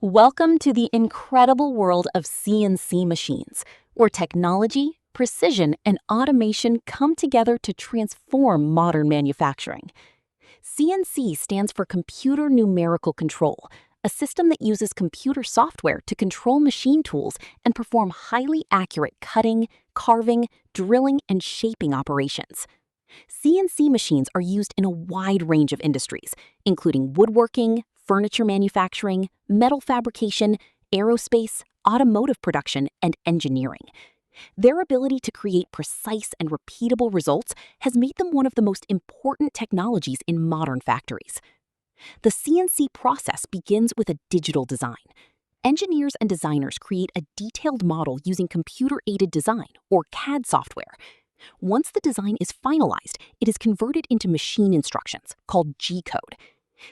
Welcome to the incredible world of CNC machines, where technology, precision, and automation come together to transform modern manufacturing. CNC stands for Computer Numerical Control, a system that uses computer software to control machine tools and perform highly accurate cutting, carving, drilling, and shaping operations. CNC machines are used in a wide range of industries, including woodworking, furniture manufacturing, metal fabrication, aerospace, automotive production, and engineering. Their ability to create precise and repeatable results has made them one of the most important technologies in modern factories. The CNC process begins with a digital design. Engineers and designers create a detailed model using computer-aided design, or CAD software. Once the design is finalized, it is converted into machine instructions, called G-code.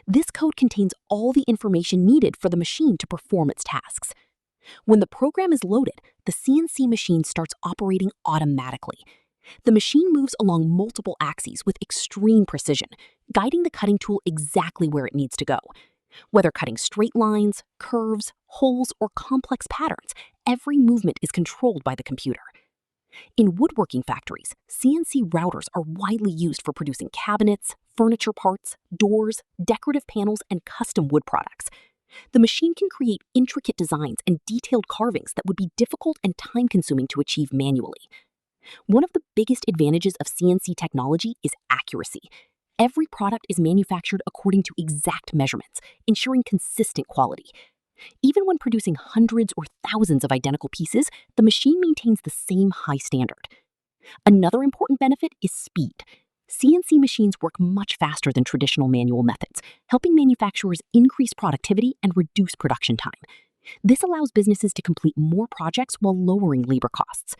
This code contains all the information needed for the machine to perform its tasks. When the program is loaded, the CNC machine starts operating automatically. The machine moves along multiple axes with extreme precision, guiding the cutting tool exactly where it needs to go. Whether cutting straight lines, curves, holes, or complex patterns, every movement is controlled by the computer. In woodworking factories, CNC routers are widely used for producing cabinets, furniture parts, doors, decorative panels, and custom wood products. The machine can create intricate designs and detailed carvings that would be difficult and time-consuming to achieve manually. One of the biggest advantages of CNC technology is accuracy. Every product is manufactured according to exact measurements, ensuring consistent quality. Even when producing hundreds or thousands of identical pieces, the machine maintains the same high standard. Another important benefit is speed. CNC machines work much faster than traditional manual methods, helping manufacturers increase productivity and reduce production time. This allows businesses to complete more projects while lowering labor costs.